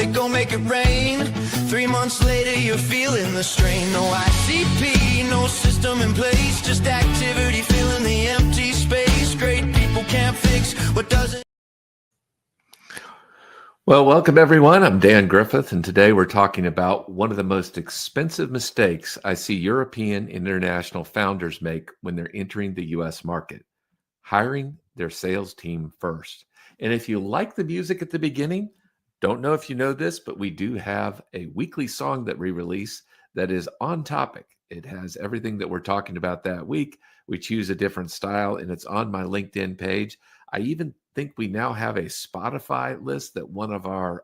say go make it rain. 3 months later you're feeling the strain. No ICP, no system in place, just activity filling the empty space. Great people can't fix what doesn't. Well, welcome everyone. I'm Dan Griffith, and today we're talking about one of the most expensive mistakes I see European and international founders make when they're entering the US market: hiring their sales team first. And if you like the music at the beginning, don't know if you know this, but we do have a weekly song that we release that is on topic. It has everything that we're talking about that week. We choose a different style, and it's on my LinkedIn page. I even think we now have a Spotify list that one of our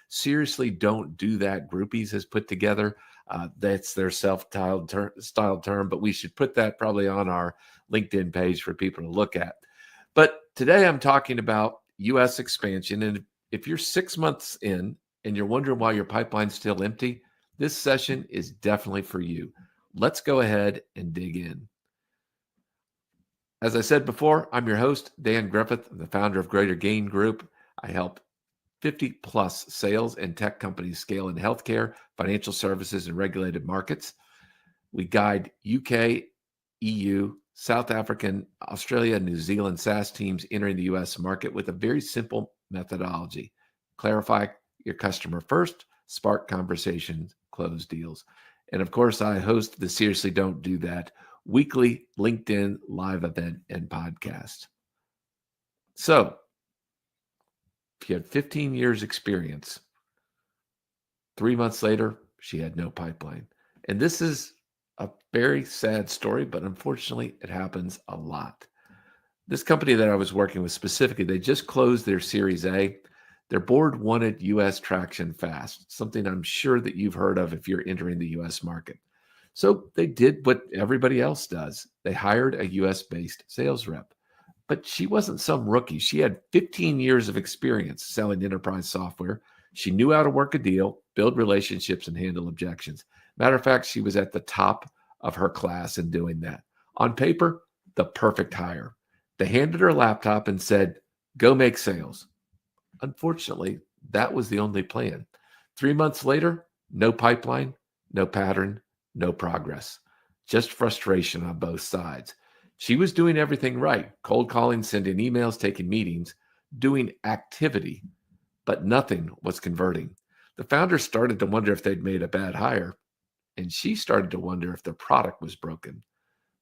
Seriously Don't Do That groupies has put together. That's their self-styled term, but we should put that probably on our LinkedIn page for people to look at. But today I'm talking about U.S. expansion. And if you're 6 months in and you're wondering why your pipeline's still empty, this session is definitely for you. Let's go ahead and dig in. As I said before, I'm your host, Dan Griffith, the founder of Greater Gain Group. I help 50 plus sales and tech companies scale in healthcare, financial services, and regulated markets. We guide UK, EU, South African, Australia, New Zealand SaaS teams entering the US market with a very simple methodology: clarify your customer first, spark conversations, close deals. And of course, I host the Seriously Don't Do That weekly LinkedIn live event and podcast. So if you had 15 years experience, 3 months later, she had no pipeline. And this is a very sad story, but unfortunately it happens a lot. This company that I was working with specifically, they just closed their Series A. Their board wanted US traction fast, something I'm sure that you've heard of if you're entering the US market. So they did what everybody else does. They hired a US-based sales rep. But she wasn't some rookie. She had 15 years of experience selling enterprise software. She knew how to work a deal, build relationships, and handle objections. Matter of fact, she was at the top of her class in doing that. On paper, the perfect hire. They handed her a laptop and said, go make sales. Unfortunately, that was the only plan. 3 months later, no pipeline, no pattern, no progress, just frustration on both sides. She was doing everything right: cold calling, sending emails, taking meetings, doing activity, but nothing was converting. The founder started to wonder if they'd made a bad hire, and she started to wonder if their product was broken.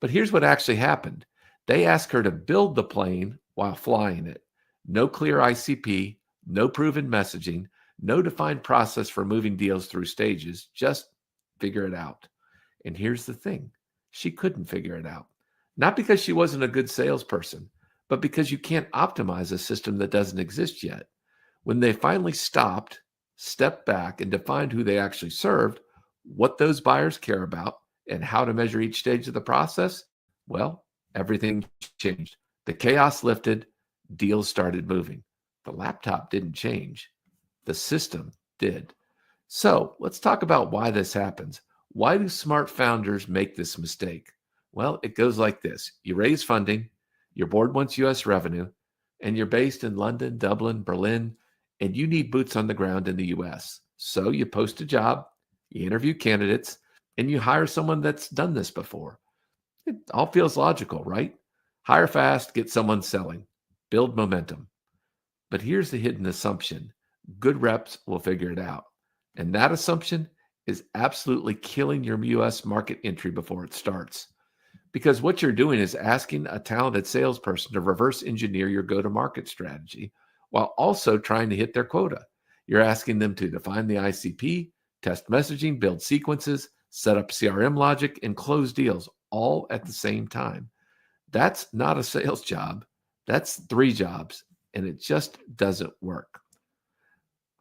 But here's what actually happened. They asked her to build the plane while flying it. No clear ICP, no proven messaging, no defined process for moving deals through stages. Just figure it out. And here's the thing. She couldn't figure it out. Not because she wasn't a good salesperson, but because you can't optimize a system that doesn't exist yet. When they finally stopped, stepped back, and defined who they actually served, what those buyers care about, and how to measure each stage of the process, well, everything changed. The chaos lifted, deals started moving. The laptop didn't change. The system did. So let's talk about why this happens. Why do smart founders make this mistake? Well, it goes like this. You raise funding, your board wants US revenue, and you're based in London, Dublin, Berlin, and you need boots on the ground in the US. So you post a job, you interview candidates, and you hire someone that's done this before. It all feels logical, right? Hire fast, get someone selling, build momentum. But here's the hidden assumption. Good reps will figure it out. And that assumption is absolutely killing your US market entry before it starts. Because what you're doing is asking a talented salesperson to reverse engineer your go-to-market strategy while also trying to hit their quota. You're asking them to define the ICP, test messaging, build sequences, set up CRM logic, and close deals all at the same time. That's not a sales job. That's 3 jobs, and it just doesn't work.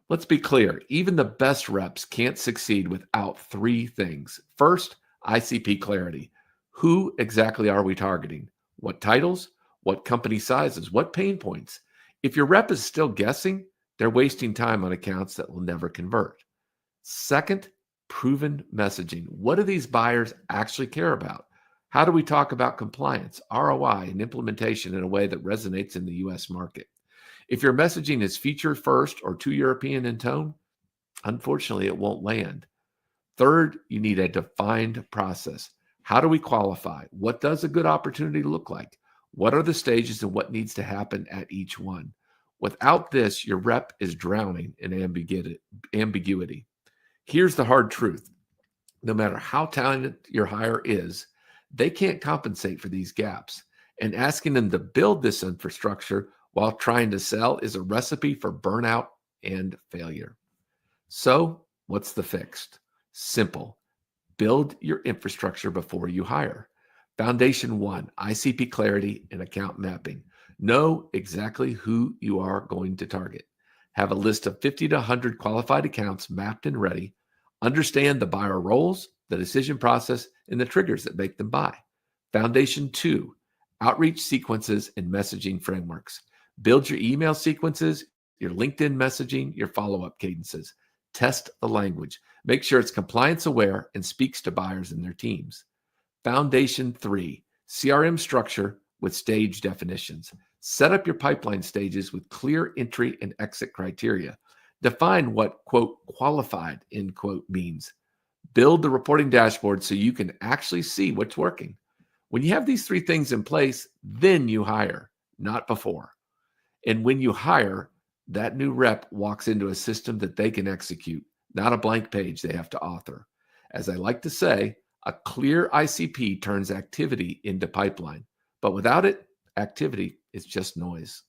Let's be clear. Even the best reps can't succeed without 3 things. First, ICP clarity. Who exactly are we targeting? What titles? What company sizes? What pain points? If your rep is still guessing, they're wasting time on accounts that will never convert. Second, proven messaging. What do these buyers actually care about? How do we talk about compliance, ROI, and implementation in a way that resonates in the US market? If your messaging is feature first or too European in tone, unfortunately, it won't land. Third, you need a defined process. How do we qualify? What does a good opportunity look like? What are the stages and what needs to happen at each one? Without this, your rep is drowning in ambiguity. Here's the hard truth. No matter how talented your hire is, they can't compensate for these gaps. And asking them to build this infrastructure while trying to sell is a recipe for burnout and failure. So, what's the fix? Simple. Build your infrastructure before you hire. Foundation 1, ICP clarity and account mapping. Know exactly who you are going to target. Have a list of 50 to 100 qualified accounts mapped and ready. Understand the buyer roles, the decision process, and the triggers that make them buy. Foundation 2, outreach sequences and messaging frameworks. Build your email sequences, your LinkedIn messaging, your follow-up cadences. Test the language. Make sure it's compliance aware and speaks to buyers and their teams. Foundation 3, CRM structure with stage definitions. Set up your pipeline stages with clear entry and exit criteria. Define what, quote, qualified, end quote, means. Build the reporting dashboard so you can actually see what's working. When you have these 3 things in place, then you hire, not before. And when you hire, that new rep walks into a system that they can execute, not a blank page they have to author. As I like to say, a clear ICP turns activity into pipeline, but without it, activity is just noise.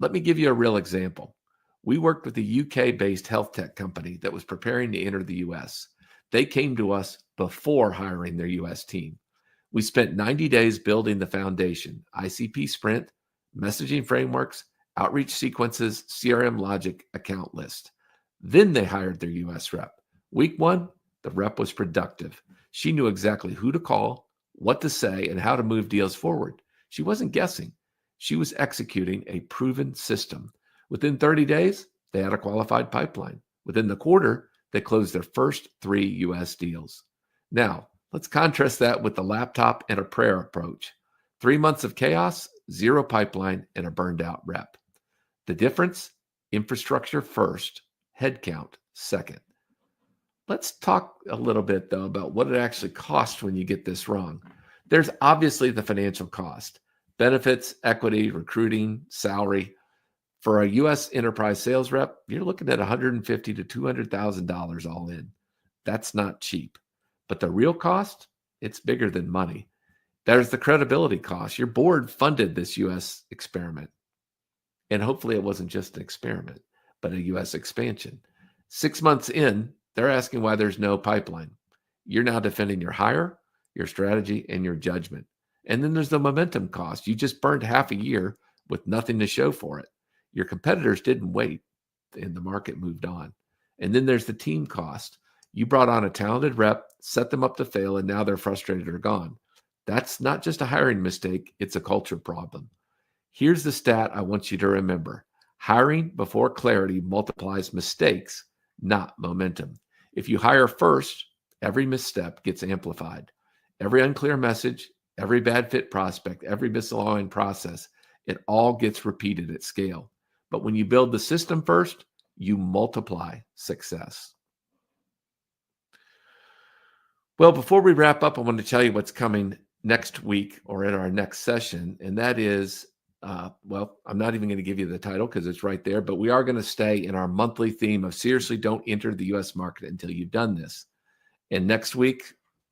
Let me give you a real example. We worked with a UK-based health tech company that was preparing to enter the US. They came to us before hiring their US team. We spent 90 days building the foundation, ICP sprint, messaging frameworks, outreach sequences, CRM logic, account list. Then they hired their US rep. Week 1, the rep was productive. She knew exactly who to call, what to say, and how to move deals forward. She wasn't guessing. She was executing a proven system. Within 30 days, they had a qualified pipeline. Within the quarter, they closed their first 3 US deals. Now, let's contrast that with the laptop and a prayer approach. 3 months of chaos, 0 pipeline, and a burned out rep. The difference? Infrastructure first, headcount second. Let's talk a little bit, though, about what it actually costs when you get this wrong. There's obviously the financial cost, benefits, equity, recruiting, salary. For a U.S. enterprise sales rep, you're looking at $150,000 to $200,000 all in. That's not cheap. But the real cost, it's bigger than money. There's the credibility cost. Your board funded this U.S. experiment. And hopefully it wasn't just an experiment, but a U.S. expansion. 6 months in, they're asking why there's no pipeline. You're now defending your hire, your strategy, and your judgment. And then there's the momentum cost. You just burned half a year with nothing to show for it. Your competitors didn't wait, and the market moved on. And then there's the team cost. You brought on a talented rep, set them up to fail, and now they're frustrated or gone. That's not just a hiring mistake, it's a culture problem. Here's the stat I want you to remember. Hiring before clarity multiplies mistakes, not momentum. If you hire first, every misstep gets amplified. Every unclear message, every bad fit prospect, every misaligned process, it all gets repeated at scale. But when you build the system first, you multiply success. Well, before we wrap up, I want to tell you what's coming next week or in our next session, and that is, I'm not even going to give you the title because it's right there, but we are going to stay in our monthly theme of seriously don't enter the U.S. market until you've done this. And next week,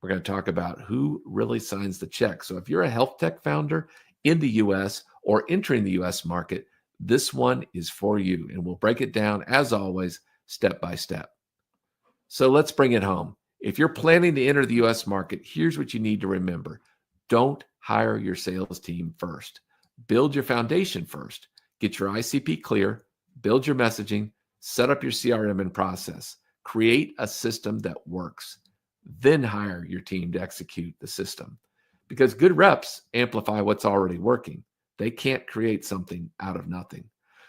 we're going to talk about who really signs the check. So if you're a health tech founder in the U.S. or entering the U.S. market, this one is for you. And we'll break it down, as always, step by step. So let's bring it home. If you're planning to enter the U.S. market, here's what you need to remember. Don't hire your sales team first. Build your foundation first. Get your ICP clear, build your messaging, set up your CRM and process. Create a system that works. Then hire your team to execute the system. Because good reps amplify what's already working. They can't create something out of nothing.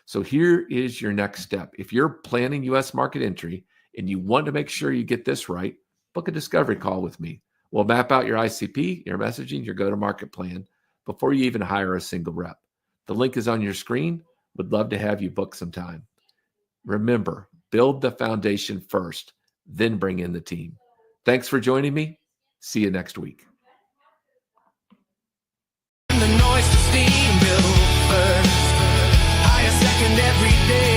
So here is your next step. If you're planning U.S. market entry and you want to make sure you get this right, book a discovery call with me. We'll map out your ICP, your messaging, your go-to-market plan before you even hire a single rep. The link is on your screen. Would love to have you book some time. Remember, Build the foundation first, then bring in the team. Thanks for joining me. See you next week. The noise, the steam build first. I a second every day.